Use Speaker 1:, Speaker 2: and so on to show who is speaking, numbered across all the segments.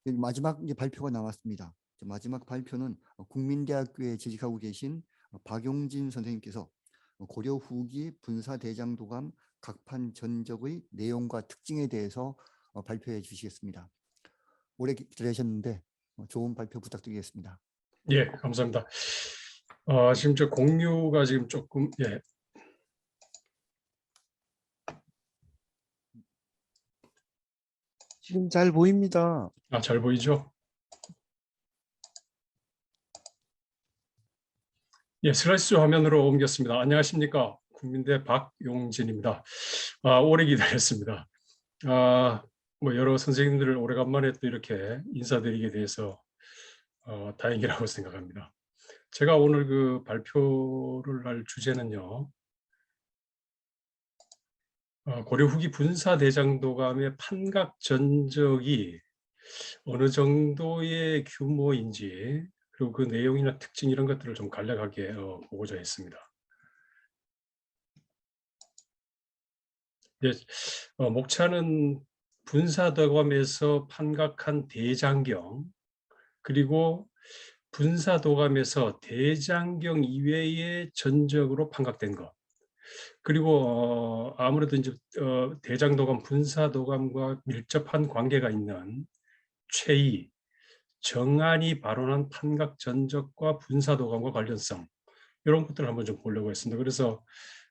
Speaker 1: 마지막 이제 발표가 나왔습니다. 마지막 발표는 국민대학교에 재직하고 계신 박용진 선생님께서 고려 후기 분사대장도감 각판 전적의 내용과 특징에 대해서 발표해 주시겠습니다. 오래 기다리셨는데 좋은 발표 부탁드리겠습니다.
Speaker 2: 예, 감사합니다. 지금 저 공유가 지금 조금
Speaker 3: 지금 잘 보입니다.
Speaker 2: 잘 보이죠? 예, 슬라이드 화면으로 옮겼습니다. 안녕하십니까? 국민대 박용진입니다. 오래 기다렸습니다. 뭐 여러 선생님들을 오래간만에 또 이렇게 인사드리게 돼서 다행이라고 생각합니다. 제가 오늘 그 발표를 할 주제는요. 고려 후기 분사대장도감의 판각 전적이 어느 정도의 규모인지 그리고 그 내용이나 특징 이런 것들을 좀 간략하게 보고자 했습니다. 예, 목차는 분사도감에서 판각한 대장경 그리고 분사도감에서 대장경 이외의 전적으로 판각된 것 그리고 아무래도 이제 대장도감 분사도감과 밀접한 관계가 있는 최이 정안이 발언한 판각 전적과 분사도감과 관련성 이런 것들을 한번 좀 보려고 했습니다. 그래서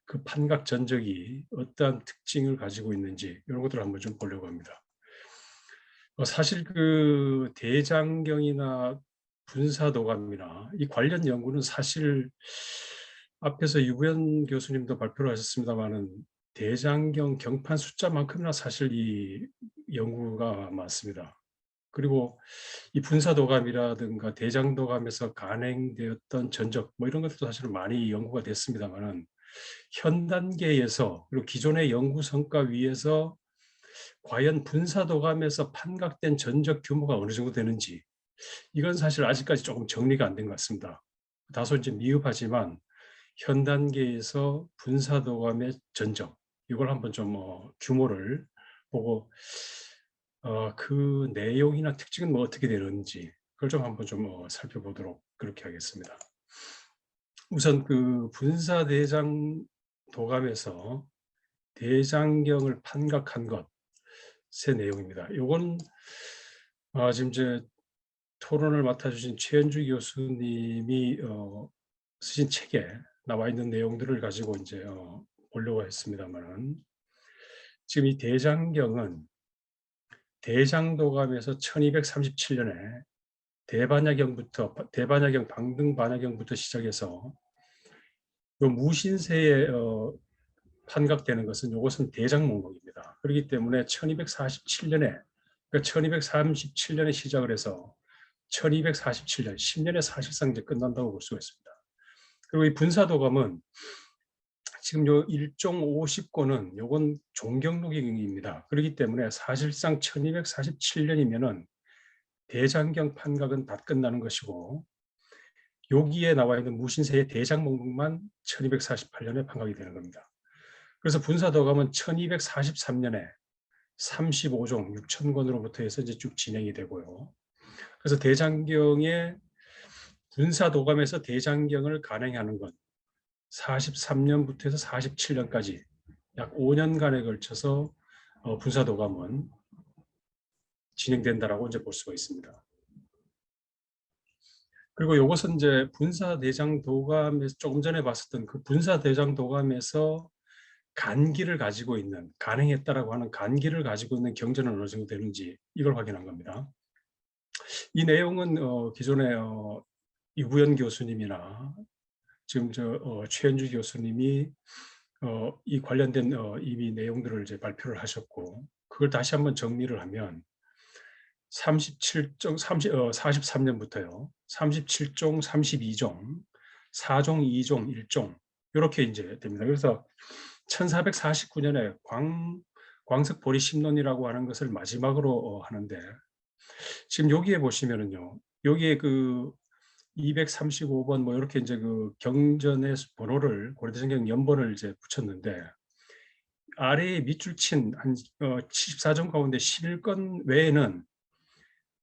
Speaker 2: 그 판각 전적이 어떠한 특징을 가지고 있는지 이런 것들을 한번 좀 보려고 합니다. 사실 그 대장경이나 분사도감이나 이 관련 연구는 사실 앞에서 유부연 교수님도 발표를 하셨습니다마는 대장경 경판 숫자만큼이나 사실 이 연구가 많습니다. 그리고 이 분사도감이라든가 대장도감에서 간행되었던 전적 뭐 이런 것들도 사실은 많이 연구가 됐습니다만은 현 단계에서 그리고 기존의 연구 성과 위에서 과연 분사도감에서 판각된 전적 규모가 어느 정도 되는지 이건 사실 아직까지 조금 정리가 안 된 것 같습니다. 다소 이제 미흡하지만 현 단계에서 분사도감의 전적 이걸 한번 좀 규모를 보고 그 내용이나 특징은 뭐 어떻게 되는지 그걸 좀 한번 좀 살펴보도록 그렇게 하겠습니다. 우선 그 분사대장 도감에서 대장경을 판각한 것의 내용입니다. 이건 지금 이제 토론을 맡아주신 최현주 교수님이 쓰신 책에 나와 있는 내용들을 가지고 이제 보려고 했습니다만은 지금 이 대장경은 대장도감에서 1237년에 대반야경 방등반야경부터 시작해서 요 무신세에 판각되는 것은 이것은 대장목록입니다. 그렇기 때문에 1247년에 그러니까 1237년에 시작을 해서 1247년 10년에 사실상 이제 끝난다고 볼 수가 있습니다. 그리고 이 분사도감은 지금 요 1종 50권은 요건 종경록입니다. 그렇기 때문에 사실상 1247년이면은 대장경 판각은 다 끝나는 것이고 여기에 나와 있는 무신세의 대장목록만 1248년에 판각이 되는 겁니다. 그래서 분사도감은 1243년에 35종 6,000권으로부터 해서 이제 쭉 진행이 되고요. 그래서 대장경의 분사도감에서 대장경을 간행하는 건 43년부터 해서 47년까지 약 5년간에 걸쳐서 분사도감은 진행된다라고 이제 볼 수가 있습니다. 그리고 이것은 이제 분사대장도감에서 조금 전에 봤었던 그 분사대장도감에서 간기를 가지고 있는 간행했다라고 하는 간기를 가지고 있는 경전은 어느 정도 되는지 이걸 확인한 겁니다. 이 내용은 기존에 유부연 교수님이나 지금 최현주 교수님이 이 관련된 이미 내용들을 이제 발표를 하셨고 그걸 다시 한번 정리를 하면 43년부터요. 37종, 32종, 4종, 2종, 1종 이렇게 이제 됩니다. 그래서 1449년에 광석보리심론이라고 하는 것을 마지막으로 하는데 지금 여기에 보시면은요. 여기에 그 235번 뭐 이렇게 이제 그 경전의 번호를 고려대장경 연번을 이제 붙였는데 아래에 밑줄 친 한 74종 가운데 11건 외에는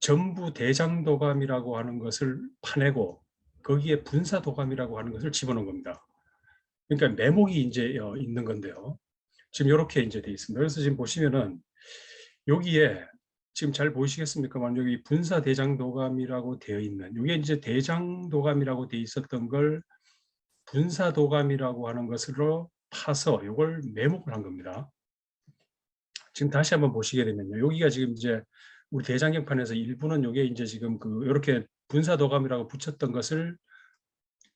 Speaker 2: 전부 대장도감이라고 하는 것을 파내고 거기에 분사도감이라고 하는 것을 집어넣은 겁니다. 그러니까 매목이 이제 있는 건데요. 지금 이렇게 이제 돼 있습니다. 그래서 지금 보시면은 여기에 지금 잘 보이시겠습니까만 여기 분사대장도감이라고 되어 있는 이게 이제 대장도감이라고 되어 있었던 걸 분사도감이라고 하는 것으로 파서 이걸 매목을 한 겁니다. 지금 다시 한번 보시게 되면요. 여기가 지금 이제 우리 대장경판에서 일부는 이게 이제 지금 그 이렇게 분사도감이라고 붙였던 것을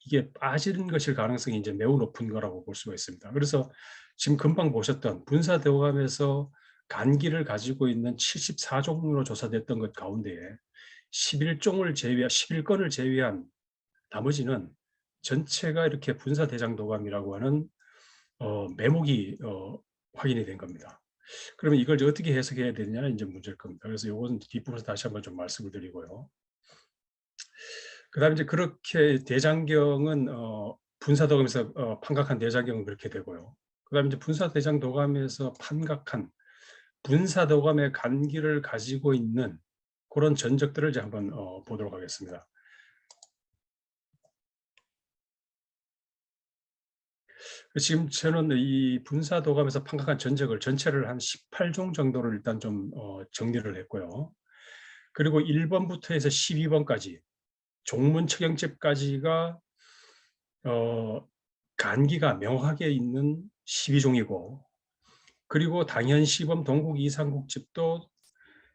Speaker 2: 이게 빠지는 것일 가능성이 이제 매우 높은 거라고 볼 수가 있습니다. 그래서 지금 금방 보셨던 분사도감에서 간기를 가지고 있는 74종으로 조사됐던 것 가운데에 11건을 제외한 나머지는 전체가 이렇게 분사대장도감이라고 하는 매목이 확인이 된 겁니다. 그러면 이걸 이제 어떻게 해석해야 되느냐는 이제 문제일 겁니다. 그래서 이것은 뒷부분에서 다시 한번 좀 말씀을 드리고요. 그다음에 이제 그렇게 대장경은 분사도감에서 판각한 대장경은 그렇게 되고요. 그다음에 이제 분사대장도감에서 판각한 분사도감의 간기를 가지고 있는 그런 전적들을 이제 한번 보도록 하겠습니다. 지금 저는 이 분사도감에서 판각한 전적을 전체를 한 18종 정도를 일단 좀 정리를 했고요. 그리고 1번부터 해서 12번까지 종문 척영집까지가 간기가 명확하게 있는 12종이고 그리고 당현 시범 동국 이상국집도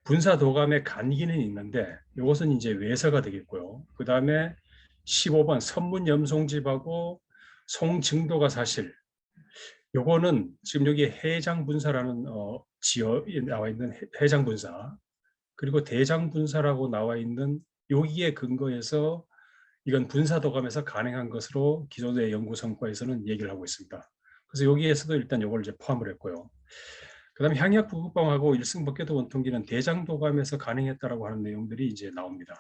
Speaker 2: 분사도감의 간기는 있는데 이것은 이제 외서가 되겠고요. 그 다음에 15번 선문염송집하고 송증도가 사실 요거는 지금 여기 해장분사라는 지어에 나와 있는 해장분사 그리고 대장분사라고 나와 있는 여기에 근거해서 이건 분사도감에서 가능한 것으로 기존의 연구 성과에서는 얘기를 하고 있습니다. 그래서 여기에서도 일단 이걸 이제 포함을 했고요. 그다음에 향약부국방하고 일승법궤도 원통기는 대장도감에서 가능했다라고 하는 내용들이 이제 나옵니다.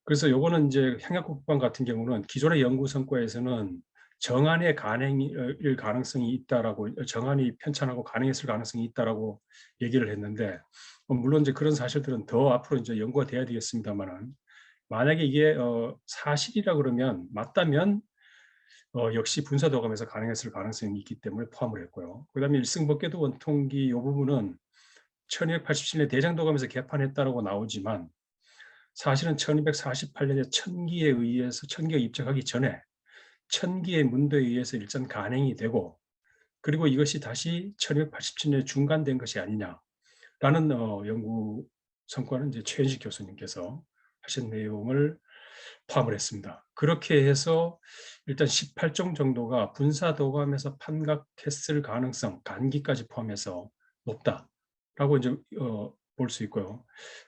Speaker 2: 그래서 요거는 이제 향약국방 같은 경우는 기존의 연구 성과에서는 정안의 가능일 가능성이 있다라고 정안이 편찬하고 가능했을 가능성이 있다라고 얘기를 했는데 물론 이제 그런 사실들은 더 앞으로 이제 연구가 돼야 되겠습니다만은 만약에 이게 사실이라 그러면 맞다면 역시 분사도감에서 가능했을 가능성이 있기 때문에 포함을 했고요. 그다음에 일승법궤도 원통기 이 부분은 1287년에 대장도감에서 개판했다라고 나오지만 사실은 1248년에 천기에 의해서 천기가 입적하기 전에 천기의 문도에 의해서 일단 간행이 되고 그리고 이것이 다시 1287년에 중간된 것이 아니냐라는 연구 성과는 이제 최현식 교수님께서 하신 내용을 포함을 했습니다. 그렇게 해서 일단 18종 정도가 분사도감에서 판각했을 가능성, 간기까지 포함해서 높다라고 이제 볼 수 있고요.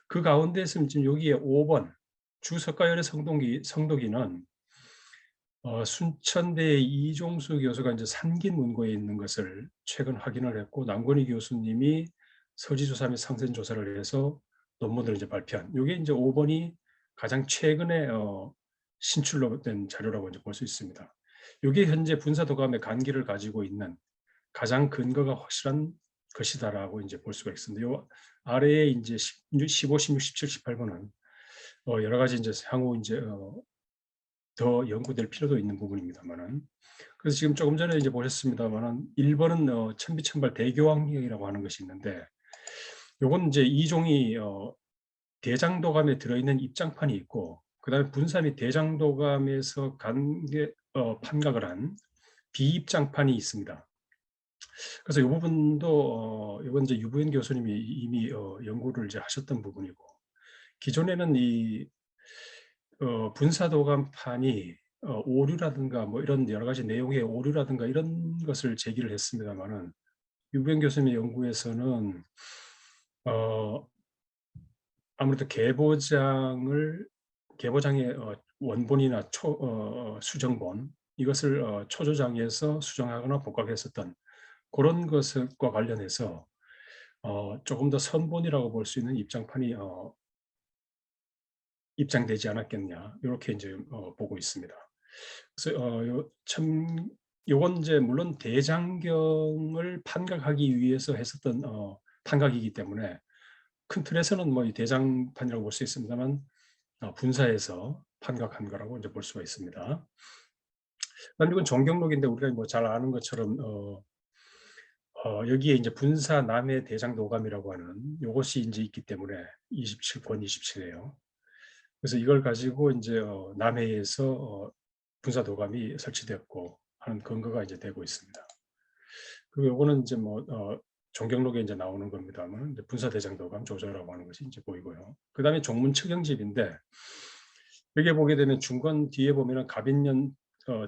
Speaker 2: 그 가운데서 지금 여기에 5번 주석가열의 성도기는 순천대 이종수 교수가 이제 산기문고에 있는 것을 최근 확인을 했고 남건희 교수님이 서지조사 및 상센조사를 해서 논문을 이제 발표한 이게 이제 5번이 가장 최근에 신출로 된 자료라고 이제 볼 수 있습니다. 이게 현재 분사도감의 간기를 가지고 있는 가장 근거가 확실한 것이다라고 이제 볼 수가 있습니다. 요 아래에 이제 15, 16, 17, 18번은 여러 가지 이제 향후 이제 더 연구될 필요도 있는 부분입니다만은 그래서 지금 조금 전에 이제 보셨습니다만은 1번은 천비천발 대교황경이라고 하는 것이 있는데 요건 이제 2종이 대장도감에 들어있는 입장판이 있고 그다음에 분사 및 대장도감에서 판각을 한 비입장판이 있습니다. 그래서 이 부분도 이건 이제 유부현 교수님이 이미 연구를 이제 하셨던 부분이고 기존에는 이 분사도감판이 오류라든가 뭐 이런 여러 가지 내용의 오류라든가 이런 것을 제기를 했습니다만은 유부현 교수님의 연구에서는 아무래도 개보장의 원본이나 수정본 이것을 초조장에서 수정하거나 복각했었던 그런 것과 관련해서 조금 더 선본이라고 볼 수 있는 입장판이 입장되지 않았겠냐 이렇게 이제 보고 있습니다. 그래서 요건 이제 물론 대장경을 판각하기 위해서 했었던 판각이기 때문에 큰 틀에서는 뭐 이 대장판이라고 볼 수 있습니다만 분사해서 판각한 거라고 이제 볼 수가 있습니다. 그다음 이건 정경록인데 우리가 뭐 잘 아는 것처럼 여기에 이제 분사 남해 대장도감이라고 하는 요것이 이제 있기 때문에 27권 27예요. 그래서 이걸 가지고 이제 남해에서 분사도감이 설치되었고 하는 근거가 이제 되고 있습니다. 그리고 요거는 이제 뭐 정경록에 이제 나오는 겁니다만 이제 분사대장도감 조조라고 하는 것이 이제 보이고요. 그다음에 종문 척영집인데 여기에 보게 되면 중권 뒤에 보면은 갑인년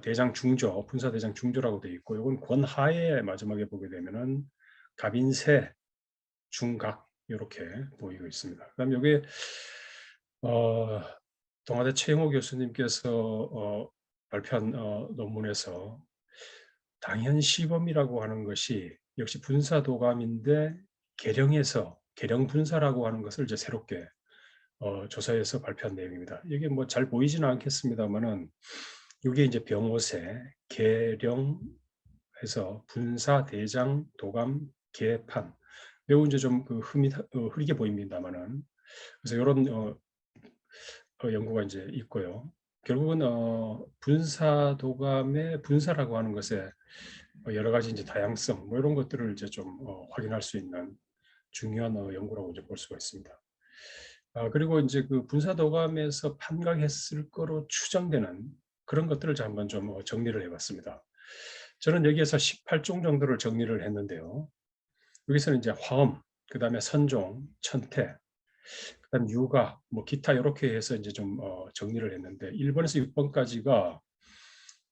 Speaker 2: 대장 중조, 분사대장 중조라고 되어 있고 요건 권하에 마지막에 보게 되면은 갑인세 중각 이렇게 보이고 있습니다. 그다음 여기에 동아대 최영호 교수님께서 발표한 논문에서 당현시범이라고 하는 것이 역시 분사도감인데 계령에서 계령분사라고 하는 것을 이제 새롭게 조사해서 발표한 내용입니다. 이게 뭐 잘 보이지는 않겠습니다만은 이게 이제 병오세, 계령해서 분사, 대장, 도감, 계판 매우 이제 좀 흐리게 보입니다만은 그래서 이런 연구가 이제 있고요. 결국은 분사도감의 분사라고 하는 것에 여러 가지 이제 다양성 뭐 이런 것들을 이제 좀 확인할 수 있는 중요한 연구라고 이제 볼 수가 있습니다. 그리고 이제 그 분사도감에서 판각했을 거로 추정되는 그런 것들을 한번 좀 정리를 해봤습니다. 저는 여기에서 18종 정도를 정리를 했는데요. 여기서는 이제 화엄, 그 다음에 선종, 천태, 그다음 육아, 뭐 기타 이렇게 해서 이제 좀 정리를 했는데 1번에서 6번까지가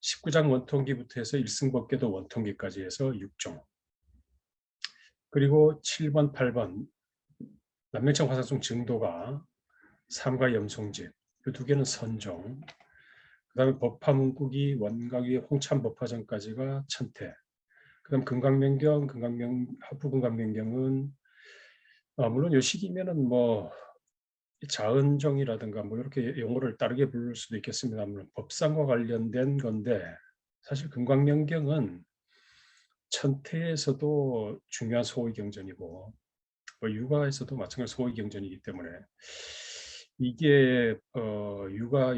Speaker 2: 19장 원통기부터 해서 일승법계도 원통기까지 해서 6종. 그리고 7번, 8번 남명청 화사송 증도가 삼가 염송집 이 두 개는 선종. 그다음에 법화문국이 원각위 홍참법화전까지가 천태. 그다음 금강명경, 합부금강명경은 물론 요 시기면은 뭐 자은정이라든가 뭐 이렇게 용어를 다르게 부를 수도 있겠습니다만 법상과 관련된 건데 사실 금강명경은 천태에서도 중요한 소위 경전이고 뭐 육아에서도 마찬가지로 소위 경전이기 때문에 이게 육아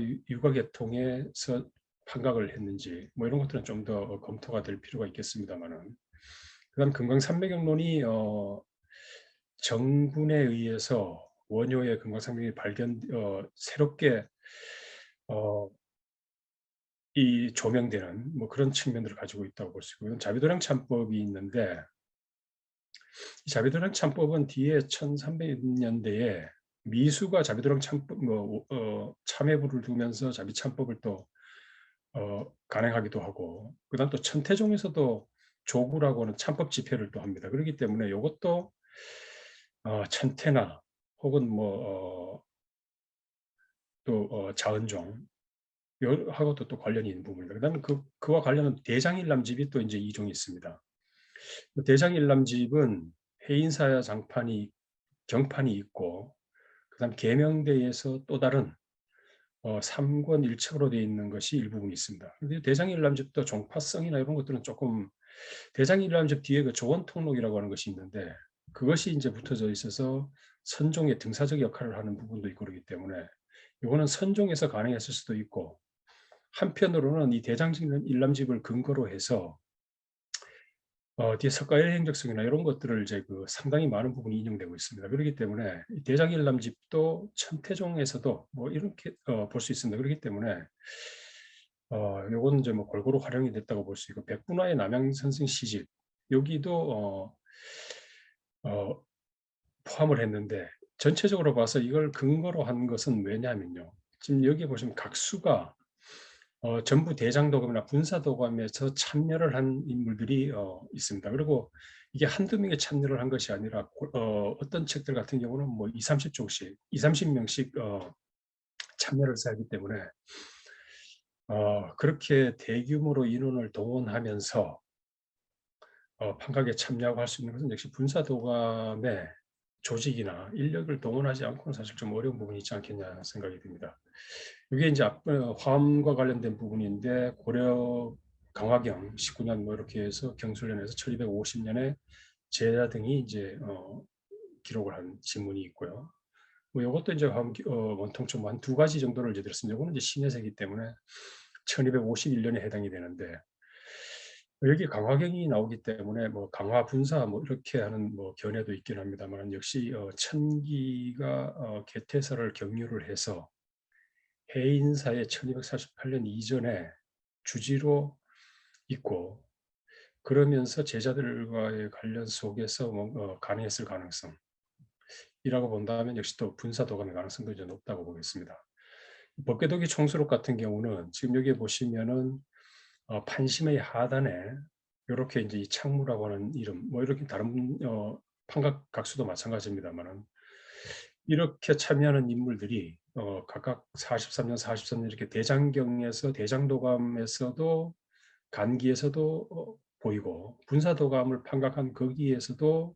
Speaker 2: 계통에서 판각을 했는지 뭐 이런 것들은 좀 더 검토가 될 필요가 있겠습니다만은 그다음 금강산매경론이 정군에 의해서 원효의 금강산맥이 새롭게 이 조명되는 뭐 그런 측면들을 가지고 있다고 볼 수 있고요. 자비도량 참법이 있는데 이 자비도량 참법은 뒤에 1300년대에 미수가 자비도량 참법 참회부를 두면서 자비 참법을 또 간행하기도 하고 그다음 또 천태종에서도 조구라고 하는 참법 집회를 또 합니다. 그렇기 때문에 이것도 천태나 혹은 뭐 또 자은종 하고도 또 관련이 있는 부분입니다. 그다음에 그와 관련한 대장일남집이 또 이제 2종이 있습니다. 대장일남집은 해인사야 장판이 경판이 있고 그다음 계명대에서 또 다른 3권 1척으로 되어 있는 것이 일부분 있습니다. 근데 대장일남집도 종파성이나 이런 것들은 조금 대장일남집 뒤에 그 조원통록이라고 하는 것이 있는데 그것이 이제 붙어져 있어서 선종의 등사적 역할을 하는 부분도 있고 그렇기 때문에 이거는 선종에서 가능했을 수도 있고 한편으로는 이 대장일남집을 근거로 해서 뒤에 석가의 행적성이나 이런 것들을 이제 상당히 많은 부분이 인용되고 있습니다. 그렇기 때문에 대장일남집도 천태종에서도 뭐 이렇게 볼 수 있습니다. 그렇기 때문에 요건 이제 뭐 골고루 활용이 됐다고 볼 수 있고 백분화의 남양선생 시집 여기도 포함을 했는데 전체적으로 봐서 이걸 근거로 한 것은 왜냐하면요. 지금 여기 보시면 각수가 전부 대장도감이나 분사도감에서 참여를 한 인물들이 있습니다. 그리고 이게 한두 명이 참여를 한 것이 아니라 어떤 책들 같은 경우는 뭐 20-30종씩, 20-30명씩 참여를 해서 하기 때문에 그렇게 대규모로 인원을 동원하면서 판각에 참여하고 할 수 있는 것은 역시 분사도감의 조직이나 인력을 동원하지 않고는 사실 좀 어려운 부분이 있지 않겠냐 생각이 듭니다. 이게 이제 화엄과 관련된 부분인데 고려 강화경 19년 뭐 이렇게 해서 경술련에서 1250년에 제자 등이 이제 기록을 한 지문이 있고요. 뭐 이것도 이제 원통점 한 두 가지 정도를 이제 들었습니다. 이거는 이제 신해세기 때문에 1251년에 해당이 되는데 여기 강화경이 나오기 때문에 뭐 강화 분사 뭐 이렇게 하는 뭐 견해도 있긴 합니다만 역시 천기가 개태사를 경유를 해서 해인사의 1248년 이전에 주지로 있고 그러면서 제자들과의 관련 속에서 가능했을 가능성이라고 본다면 역시 또 분사도감의 가능성도 이제 높다고 보겠습니다. 법궤도기 총수록 같은 경우는 지금 여기 보시면은 판심의 하단에 이렇게 이제 이 창무라고 하는 이름, 뭐 이렇게 다른 판각 각수도 마찬가지입니다만은 이렇게 참여하는 인물들이 각각 43년, 43년 이렇게 대장경에서 대장도감에서도 간기에서도 보이고 분사도감을 판각한 거기에서도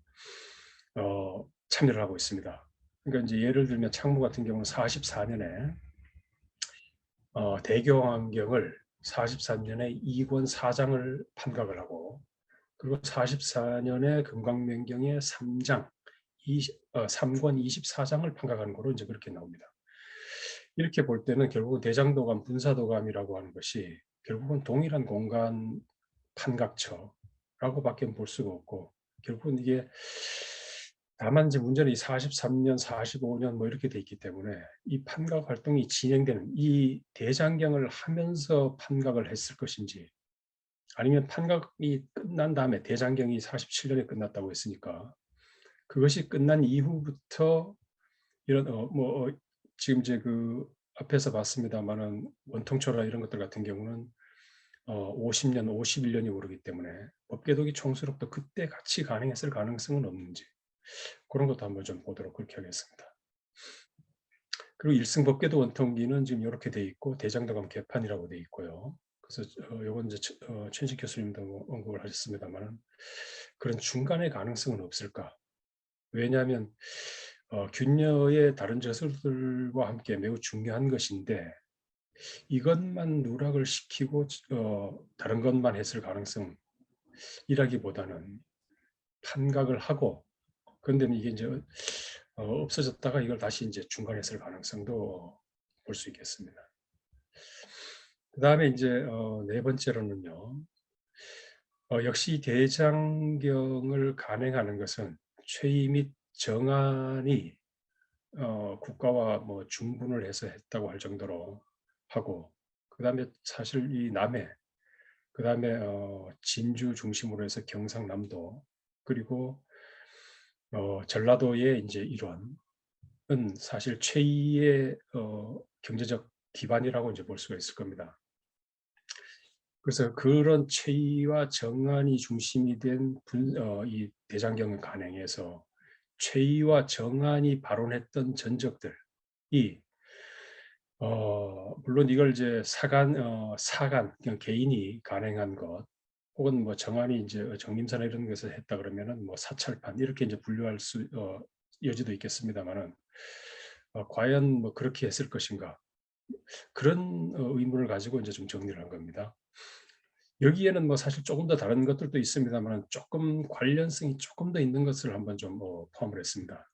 Speaker 2: 참여를 하고 있습니다. 그러니까 이제 예를 들면 창무 같은 경우는 44년에 대교환경을 43년에 2권 4장을 판각을 하고 그리고 44년에 금강명경의 3장 3권 24장을 판각하는 거로 이제 그렇게 나옵니다. 이렇게 볼 때는 결국은 대장도감, 분사도감이라고 하는 것이 결국은 동일한 공간 판각처라고밖에 볼 수가 없고 결국은 이게 다만 이제 문제는 이 43년, 45년 뭐 이렇게 돼 있기 때문에 이 판각 활동이 진행되는 이 대장경을 하면서 판각을 했을 것인지 아니면 판각이 끝난 다음에 대장경이 47년에 끝났다고 했으니까 그것이 끝난 이후부터 이런 지금 이제 그 앞에서 봤습니다만은 원통초라 이런 것들 같은 경우는 50년, 51년이 오르기 때문에 법궤도기 총수록도 그때 같이 가능했을 가능성은 없는지 그런 것도 한번 좀 보도록 그렇게 하겠습니다. 그리고 일승 법궤도 원통기는 지금 이렇게 돼 있고 대장도감 개판이라고 돼 있고요. 그래서 요건 이제 최인식 교수님도 언급을 하셨습니다만은 그런 중간의 가능성은 없을까? 왜냐하면 균열의 다른 저술들과 함께 매우 중요한 것인데 이것만 누락을 시키고 다른 것만 했을 가능성이라기보다는 판각을 하고 그런데 이게 이제 없어졌다가 이걸 다시 이제 중간에 쓸 가능성도 볼 수 있겠습니다. 그 다음에 이제 네 번째로는요. 역시 대장경을 간행하는 것은 최이 및 정안이 국가와 뭐 중분을 해서 했다고 할 정도로 하고 그 다음에 사실 이 남해 그 다음에 진주 중심으로 해서 경상남도 그리고 전라도의 이제 일원은 사실 최이의 경제적 기반이라고 이제 볼 수가 있을 겁니다. 그래서 그런 최이와 정안이 중심이 된 이 대장경 간행에서 최이와 정안이 발언했던 전적들이 물론 이걸 이제 사간 그냥 개인이 간행한 것 혹은 뭐 정안이 이제 정림사나 이런 것을 했다 그러면은 뭐 사찰판 이렇게 이제 분류할 수 여지도 있겠습니다만은 과연 뭐 그렇게 했을 것인가 그런 의문을 가지고 이제 좀 정리를 한 겁니다. 여기에는 뭐 사실 조금 더 다른 것들도 있습니다만 조금 관련성이 조금 더 있는 것을 한번 좀 포함을 했습니다.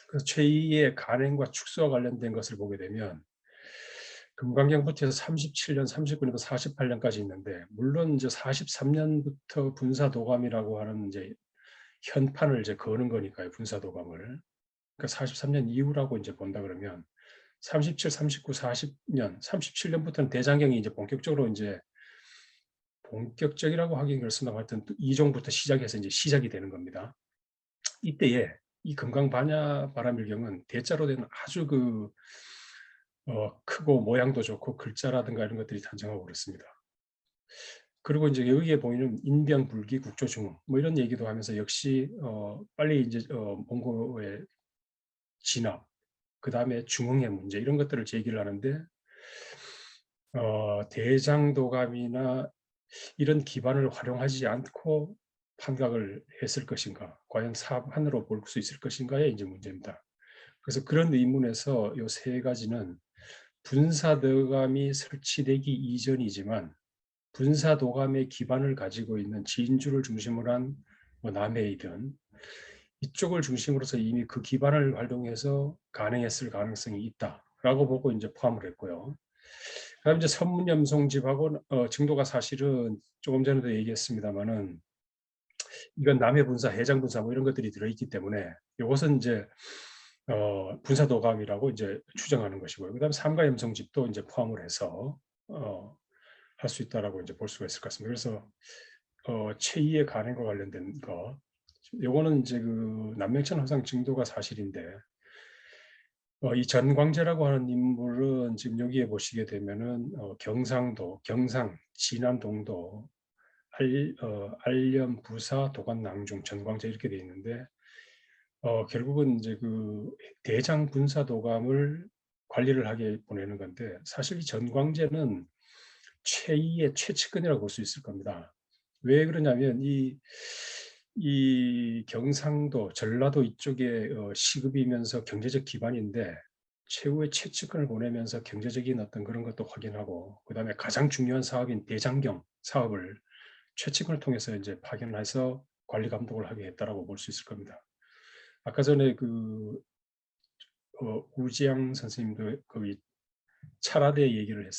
Speaker 2: 그래서 최이의 간행과 축소와 관련된 것을 보게 되면 금강경부터 해서 37년, 39년부터 48년까지 있는데 물론 이제 43년부터 분사도감이라고 하는 이제 현판을 이제 거는 거니까요. 분사도감을. 그러니까 43년 이후라고 이제 본다 그러면 37, 39, 40년, 37년부터는 대장경이 이제 본격적이라고 하긴 그렇습니다. 하여튼 이종부터 시작해서 이제 시작이 되는 겁니다. 이때에 이 금강반야바라밀경은 대자로 된 아주 크고 모양도 좋고 글자라든가 이런 것들이 탄생하고 그렇습니다. 그리고 이제 여기에 보이는 인병불기 국조중흥 뭐 이런 얘기도 하면서 역시 빨리 이제 몽고의 진압 그 다음에 중흥의 문제 이런 것들을 제기를 하는데 대장도감이나 이런 기반을 활용하지 않고 판각을 했을 것인가 과연 사판으로 볼 수 있을 것인가의 이제 문제입니다. 그래서 그런 의문에서 이 세 가지는 분사도감이 설치되기 이전이지만 분사도감의 기반을 가지고 있는 진주를 중심으로 한 뭐 남해이든 이쪽을 중심으로서 이미 그 기반을 활동해서 가능했을 가능성이 있다라고 보고 이제 포함을 했고요. 그다음 이제 선문염송집하고 증도가 사실은 조금 전에도 얘기했습니다만은 이건 남해 분사, 해장 분사 뭐 이런 것들이 들어있기 때문에 이것은 이제 분사 도감이라고 이제 추정하는 것이고요. 그다음 삼가 염송집도 이제 포함을 해서 할 수 있다라고 이제 볼 수가 있을 것 같습니다. 그래서 체위의 간행과 관련된 거, 요거는 이제 그 남명천 화상 증도가 사실인데 이 전광재라고 하는 인물은 지금 여기에 보시게 되면은 경상도, 경상, 진안, 동도, 알련, 부사, 도관, 낭중, 전광재 이렇게 돼 있는데 결국은 이제 그 대장 분사 도감을 관리를 하게 보내는 건데 사실 이 전광재는 최이의 최측근이라고 볼 수 있을 겁니다. 왜 그러냐면 이 경상도, 전라도 이쪽에 시급이면서 경제적 기반인데 최후의 최측근을 보내면서 경제적인 어떤 그런 것도 확인하고 그다음에 가장 중요한 사업인 대장경 사업을 최측근을 통해서 이제 파견해서 관리 감독을 하게 했다라고 볼 수 있을 겁니다. 아까 전에 그 우지양 선생님도 거기 차라대 얘기를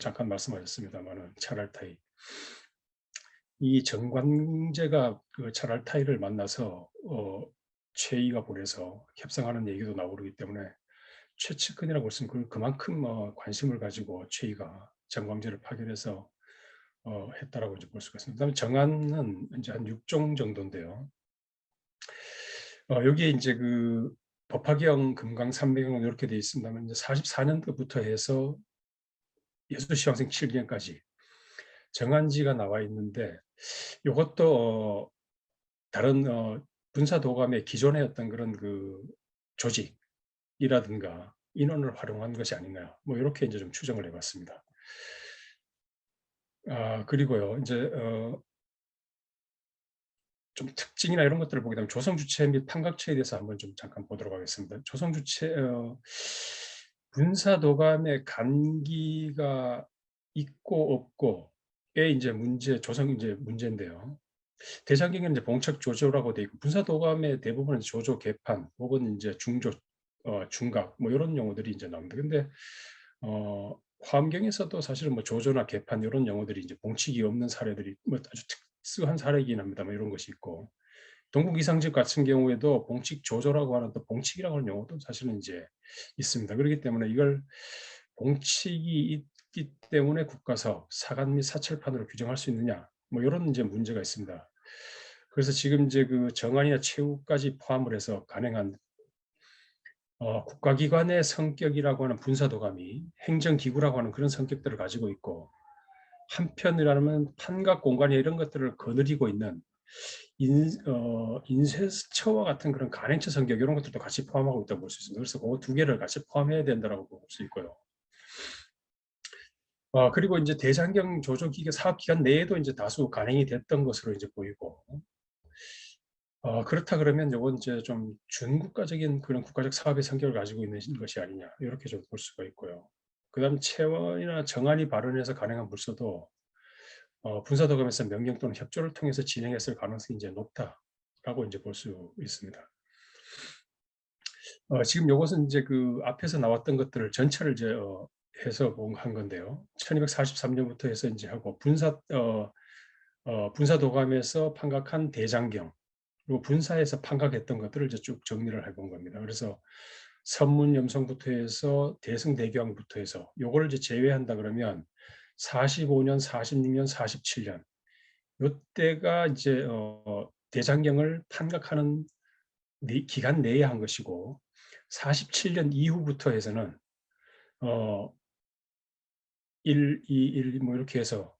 Speaker 2: 잠깐 말씀하셨습니다만은 차랄타이 이 정관제가 그 차랄타이를 만나서 최이가 보내서 협상하는 얘기도 나오고 그러기 때문에 최측근이라고 볼 수 있는 그만큼 관심을 가지고 최이가 정광제를 파견해서 했다라고 이제 볼 수가 있습니다. 그다음에 정안은 이제 한 6종 정도인데요. 여기에 이제 그 법화경, 금강, 삼배경 이렇게 돼 있습니다만 이제 44년도부터 해서 예수시황생 7년까지 정안지가 나와 있는데 이것도 다른 분사도감의 기존의 어떤 그런 그 조직이라든가 인원을 활용한 것이 아닌가 뭐 이렇게 이제 좀 추정을 해봤습니다. 그리고요 이제 좀 특징이나 이런 것들을 보게 되면 조성주체 및 판각체에 대해서 한번 좀 잠깐 보도록 하겠습니다. 조성주체 분사도감의 간기가 있고 없고의 이제 조성 이제 문제인데요. 대장경에는 이제 봉착 조조라고 돼 있고 분사도감의 대부분은 조조 개판 혹은 이제 중조 중각 뭐 이런 용어들이 이제 나옵니다. 근데 화엄경에서도 사실은 뭐 조조나 개판 이런 용어들이 이제 봉칙이 없는 사례들이 뭐 아주 특수한 사례이긴 합니다만 이런 것이 있고 동국 이상집 같은 경우에도 봉칙 조조라고 하는 또 봉칙이라고 하는 용어도 사실은 이제 있습니다. 그렇기 때문에 이걸 봉칙이 있기 때문에 국가사업, 사관 및 사찰판으로 규정할 수 있느냐 뭐 이런 이제 문제가 있습니다. 그래서 지금 이제 그 정안이나 최후까지 포함을 해서 간행한 국가기관의 성격이라고 하는 분사도감이 행정기구라고 하는 그런 성격들을 가지고 있고 한편이라면 판각 공간이 이런 것들을 거느리고 있는 인쇄처와 같은 그런 간행처 성격 이런 것들도 같이 포함하고 있다고 볼 수 있습니다. 그래서 그 두 개를 같이 포함해야 된다고 볼 수 있고요. 그리고 이제 대장경 조조기계 사업기간 내에도 이제 다수 간행이 됐던 것으로 이제 보이고 그렇다 그러면 이건 이제 좀 준국가적인 그런 국가적 사업의 성격을 가지고 있는 것이 아니냐 이렇게 좀 볼 수가 있고요. 그다음 채원이나 정안이 발언해서 간행한 불소도 분사도감에서 명령 또는 협조를 통해서 진행했을 가능성이 이제 높다라고 이제 볼 수 있습니다. 지금 이것은 이제 그 앞에서 나왔던 것들을 전체를 이제 해서 한 건데요. 1243년부터 해서 이제 하고 분사도감에서 판각한 대장경 그리고 분사에서 판각했던 것들을 이제 쭉 정리를 해본 겁니다. 그래서 선문염성부터 해서 대승대교항부터 해서 요거를 이제 제외한다 그러면 45년, 46년, 47년 요때가 이제 대장경을 판각하는 기간 내에 한 것이고 47년 이후부터 해서는 1, 2, 1, 뭐 이렇게 해서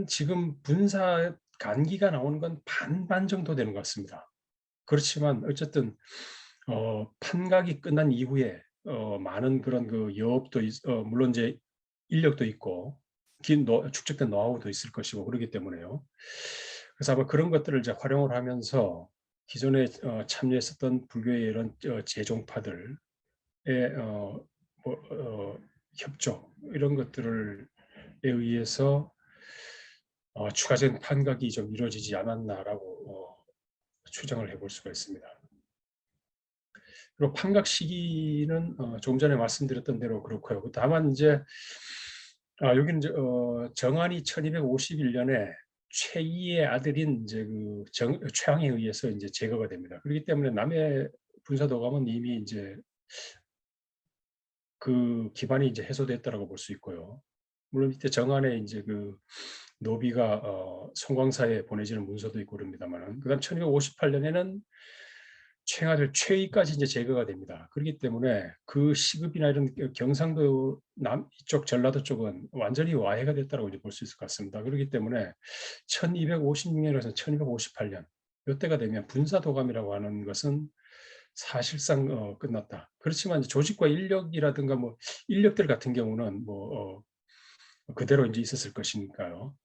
Speaker 2: 지금 분사 간기가 나오는 건 반반 정도 되는 것 같습니다. 그렇지만 어쨌든 판각이 끝난 이후에 많은 그런 그 여업도 물론 이제 인력도 있고 축적된 노하우도 있을 것이고 그렇기 때문에요. 그래서 아마 그런 것들을 이제 활용을 하면서 기존에 참여했었던 불교의 이런 재종파들의 협조 이런 것들에 의해서 추가적인 판각이 좀 이루어지지 않았나라고 추정을 해볼 수가 있습니다. 그리고 판각 시기는 조금 전에 말씀드렸던 대로 그렇고요. 다만 이제 여기는 이제 정안이 1251년에 최이의 아들인 이제 그 최왕에 의해서 이제 제거가 됩니다. 그렇기 때문에 남해 분사도감은 이미 이제 그 기반이 이제 해소됐다라고 볼 수 있고요. 물론 밑에 정안에 이제 그 노비가 송광사에 보내지는 문서도 있고 그럽니다만은, 그다음 1258년에는 최아들 최이까지 이제 제거가 됩니다. 그렇기 때문에 그 시급이나 이런 경상도 이쪽 전라도 쪽은 완전히 와해가 됐다고 이제 볼 수 있을 것 같습니다. 그렇기 때문에 1256년에서 1258년 이때가 되면 분사도감이라고 하는 것은 사실상 끝났다. 그렇지만 이제 조직과 인력이라든가 뭐 인력들 같은 경우는 뭐 그대로 이제 있었을 것이니까요.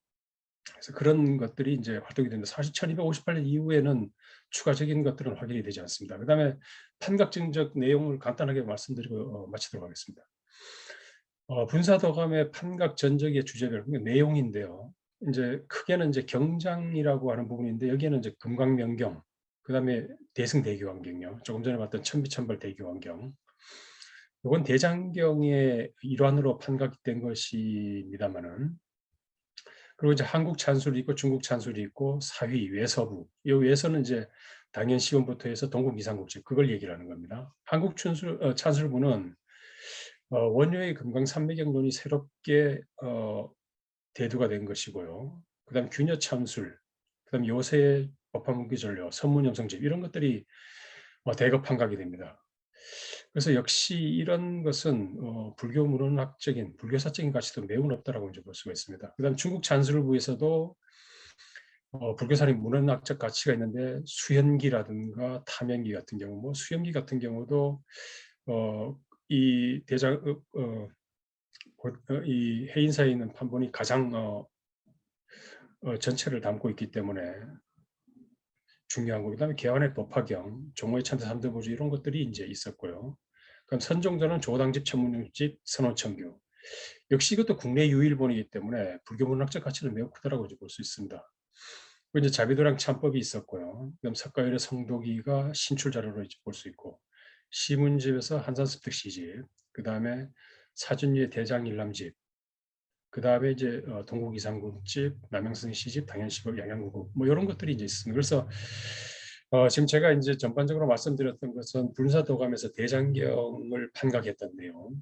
Speaker 2: 그래서 그런 것들이 이제 활동이 되는데, 사실 1258년 이후에는 추가적인 것들은 확인이 되지 않습니다. 그다음에 판각증적 내용을 간단하게 말씀드리고 마치도록 하겠습니다. 분사도감의 판각 전적의 주제별 내용인데요. 이제 크게는 이제 경장이라고 하는 부분인데, 여기에는 이제 금강명경, 그다음에 대승대교환경요. 조금 전에 봤던 천비천벌 대교환경. 이건 대장경의 일환으로 판각된 것입니다만은, 그리고 이제 한국 찬술이 있고 중국 찬술이 있고 사위, 외서부. 이 외서는 이제 당연 시험부터 해서 동국 이상국집, 그걸 얘기를 하는 겁니다. 한국 찬술부는 원효의 금강산매경론이 새롭게 대두가 된 것이고요. 그다음 균여 참술, 그다음 요새 법화문기전료, 선문염성집, 이런 것들이 대거 판각이 됩니다. 그래서 역시 이런 것은 불교 문헌학적인, 불교사적인 가치도 매우 높다라고 이제 볼 수가 있습니다. 그다음 중국 찬술부에서도 불교사님 문헌학적 가치가 있는데, 수현기라든가 탐현기 같은 경우, 뭐 수현기 같은 경우도 이 대장 이 해인사에 있는 판본이 가장 전체를 담고 있기 때문에 중요한 거고, 그다음에 개환의 법화경, 종호의 찬대 삼대보주, 이런 것들이 이제 있었고요. 그럼 선종전은 조당집, 천문용집, 선원천교. 역시 이것도 국내 유일본이기 때문에 불교 문학적 가치는 매우 크다라고 볼 수 있습니다. 그리고 이제 자비도량 참법이 있었고요. 그다음 석가열의 성도기가 신출 자료로 볼 수 있고, 시문집에서 한산습득 시집, 그다음에 사준리의 대장일남집, 그다음에 이제 동국 이상국집, 남영선 시집, 당연시법, 양양국국, 뭐 이런 것들이 이제 있습니다. 그래서 지금 제가 이제 전반적으로 말씀드렸던 것은 분사도감에서 대장경을 판각했던 내용,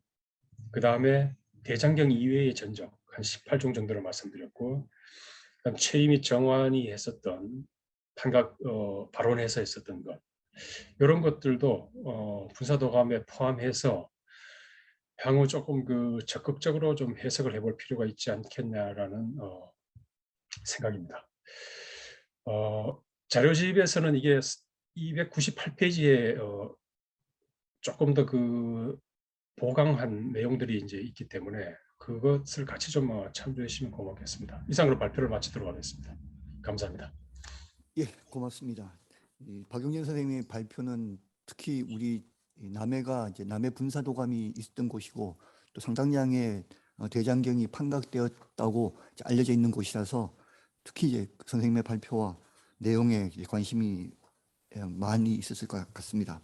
Speaker 2: 그다음에 대장경 이외의 전적 한 18종 정도를 말씀드렸고, 그다음 최이 및 정환이 했었던 판각 발언해서 했었던 것, 이런 것들도 분사도감에 포함해서 향후 조금 그 적극적으로 좀 해석을 해볼 필요가 있지 않겠냐라는 생각입니다. 자료집에서는 이게 298페이지에 조금 더 그 보강한 내용들이 이제 있기 때문에 그것을 같이 좀 참조해 주시면 고맙겠습니다. 이상으로 발표를 마치도록 하겠습니다. 감사합니다.
Speaker 1: 예, 고맙습니다. 박용진 선생님의 발표는 특히 우리 남해가 이제 남해 분사도감이 있었던 곳이고, 또 상당량의 대장경이 판각되었다고 이제 알려져 있는 곳이라서 특히 이제 선생님의 발표와 내용에 이제 관심이 많이 있었을 것 같습니다.